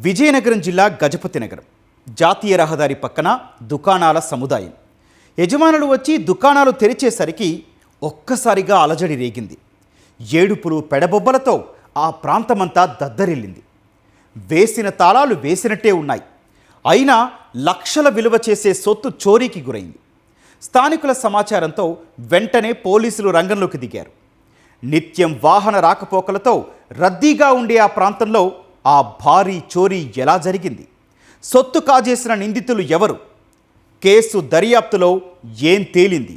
విజయనగరం జిల్లా గజపతి నగరం జాతీయ రహదారి పక్కన దుకాణాల సముదాయం. యజమానులు వచ్చి దుకాణాలు తెరిచేసరికి ఒక్కసారిగా అలజడి రేగింది. ఏడుపులు పెడబొబ్బలతో ఆ ప్రాంతమంతా దద్దరిల్లింది. వేసిన తాళాలు వేసినట్టే ఉన్నాయి. అయినా లక్షల విలువ చేసే సొత్తు చోరీకి గురైంది. స్థానికుల సమాచారంతో వెంటనే పోలీసులు రంగంలోకి దిగారు. నిత్యం వాహన రాకపోకలతో రద్దీగా ఉండే ఆ ప్రాంతంలో ఆ భారీ చోరీ ఎలా జరిగింది? సొత్తు కాజేసిన నిందితులు ఎవరు? కేసు దర్యాప్తులో ఏం తేలింది?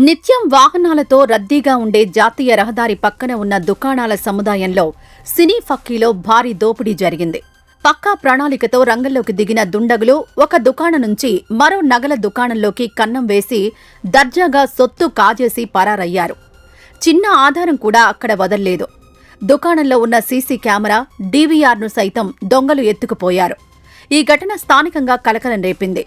నిత్యం వాహనాలతో రద్దీగా ఉండే జాతీయ రహదారి పక్కన ఉన్న దుకాణాల సముదాయంలో సినీ ఫక్కీలో భారీ దోపిడీ జరిగింది. పక్కా ప్రణాళికతో రంగంలోకి దిగిన దుండగులు ఒక దుకాణం నుంచి మరో నగల దుకాణంలోకి కన్నం వేసి దర్జాగా సొత్తు కాజేసి పరారయ్యారు. చిన్న ఆధారం కూడా అక్కడ వదల్లేదు. దుకాణంలో ఉన్న సీసీ కెమెరా, డీవీఆర్ను సైతం దొంగలు ఎత్తుకుపోయారు. ఈ ఘటన స్థానికంగా కలకలం రేపింది.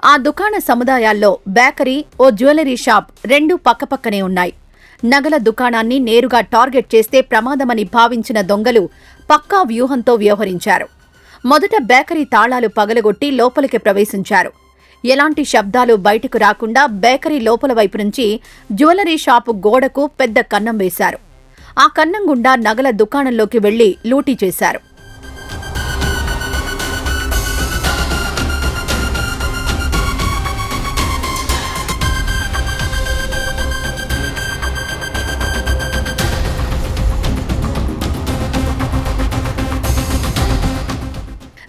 ఆ దుకాణ సముదాయాల్లో బేకరీ, ఓ జ్యువెలరీ షాప్ రెండూ పక్కపక్కనే ఉన్నాయి. నగల దుకాణాన్ని నేరుగా టార్గెట్ చేస్తే ప్రమాదమని భావించిన దొంగలు పక్కా వ్యూహంతో వ్యవహరించారు. మొదట బేకరీ తాళాలు పగలగొట్టి లోపలికి ప్రవేశించారు. ఎలాంటి శబ్దాలు బయటకు రాకుండా బేకరీ లోపల వైపు నుంచి జ్యువెలరీ షాపు గోడకు పెద్ద కన్నం వేశారు. ఆ కన్నం గుండా నగల దుకాణంలోకి వెళ్లి లూటీ చేశారు.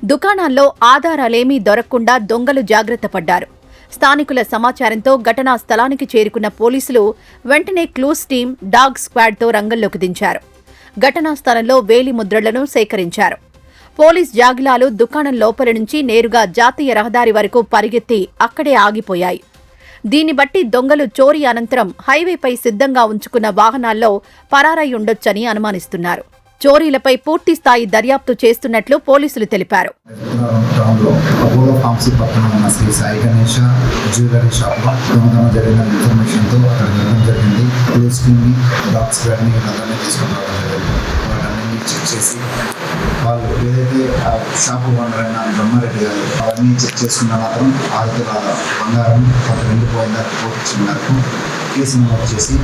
దుకాణాల్లో ఆధారాలేమీ దొరకకుండా దొంగలు జాగ్రత్త పడ్డారు. స్థానికుల సమాచారంతో ఘటనా స్థలానికి చేరుకున్న పోలీసులు వెంటనే క్లూస్ టీం, డాగ్ స్క్వాడ్తో రంగంలోకి దించారు. ఘటనా స్థలంలో వేలి ముద్రలను సేకరించారు. పోలీస్ జాగిలాలు దుకాణం లోపల నుంచి నేరుగా జాతీయ రహదారి వరకు పరిగెత్తి అక్కడే ఆగిపోయాయి. దీన్ని బట్టి దొంగలు చోరీ అనంతరం హైవేపై సిద్ధంగా ఉంచుకున్న వాహనాల్లో పరారై ఉండొచ్చని అనుమానిస్తున్నారు. చోరీలపై పూర్తి స్థాయి దర్యాప్తు చేస్తున్నట్లు పోలీసులు తెలిపారు. వాళ్ళు ఏదైతే షాపు ఓనర్ అయిన బ్రహ్మారెడ్డి గారు అవన్నీ చెక్ చేసుకున్న మాత్రం 6 తులాల బంగారం కొంత వెళ్ళిపోయిందని రిపోర్ట్ ఇచ్చిన మేరకు కేసు నమోదు చేసి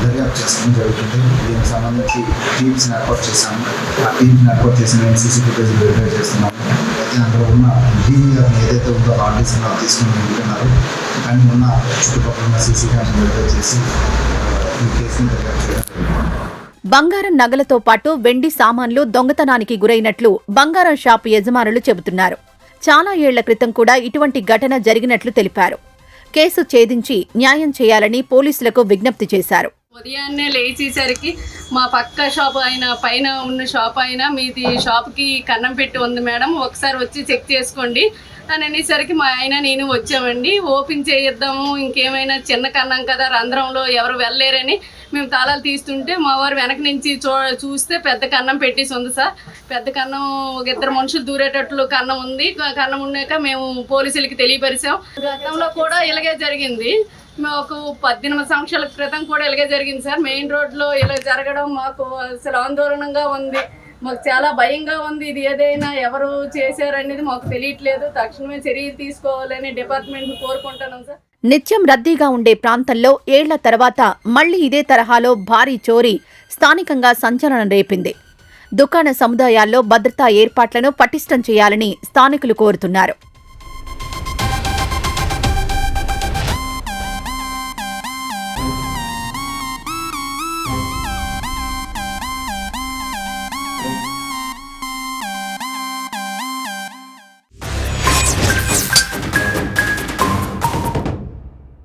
దర్యాప్తు చేసుకోవడం జరుగుతుంది. దీనికి సంబంధించి టీమ్స్ని ఏర్పాటు చేశాము. ఆ టీమ్స్ని ఏర్పాటు చేసి మేము సీసీ ఫుటేజ్ వెరిఫై చేస్తున్నాము. అయితే అందులో ఉన్న డీవీఆర్ని ఏదైతే ఉందో ఆర్డీసీలో తీసుకుని వెళ్తున్నారు. కానీ ఉన్న చుట్టుపక్కల ఉన్న సీసీ క్యామ్స్ వెరిఫై చేసి ఈ కేసుని దర్యాప్తు చేయడం జరుగుతుంది. బంగారం నగలతో పాటు వెండి సామాన్లు దొంగతనానికి గురైనట్లు బంగారం షాపు యజమానులు చెబుతున్నారు. చాలా ఏళ్ల క్రితం కూడా ఇటువంటి ఘటన జరిగినట్లు తెలిపారు. కేసు ఛేదించి న్యాయం చేయాలని పోలీసులకు విజ్ఞప్తి చేశారు. ఉదయాన్నే లేచేసరికి మా పక్క షాప్ అయిన పైన ఉన్న షాప్ అయినా మీది షాప్కి కన్నం పెట్టి ఉంది మేడం, ఒకసారి వచ్చి చెక్ చేసుకోండి అని అనేసరికి మా ఆయన నేను వచ్చామండి. ఓపెన్ చేయిద్దాము, ఇంకేమైనా చిన్న కన్నం కదా రంధ్రంలో ఎవరు వెళ్ళలేరని మేము తాళాలు తీస్తుంటే మా వారు వెనక నుంచి చూస్తే పెద్ద కన్నం పెట్టేసి ఉంది సార్. పెద్ద కన్నం ఒక 2 మనుషులు దూరేటట్లు కన్నం ఉంది. కన్నం ఉన్నాక మేము పోలీసులకి తెలియపరిచాం. గతంలో కూడా ఇలాగే జరిగింది. మాకు 18 సంవత్సరాల క్రితం కూడా ఇలాగే జరిగింది సార్. మెయిన్ రోడ్లో ఇలా జరగడం మాకు అసలు ఆందోళనగా ఉంది. మాకు చాలా భయంగా ఉంది. ఇది ఏదైనా ఎవరు చేశారనేది మాకు తెలియట్లేదు. తక్షణమే చర్యలు తీసుకోవాలని డిపార్ట్మెంట్ కోరుకుంటున్నాం సార్. నిత్యం రద్దీగా ఉండే ప్రాంతంలో ఏళ్ల తర్వాత మళ్లీ ఇదే తరహాలో భారీ చోరీ స్థానికంగా సంచలనం రేపింది. దుకాణ సముదాయాల్లో భద్రతా ఏర్పాట్లను పటిష్టం చేయాలని స్థానికులు కోరుతున్నారు.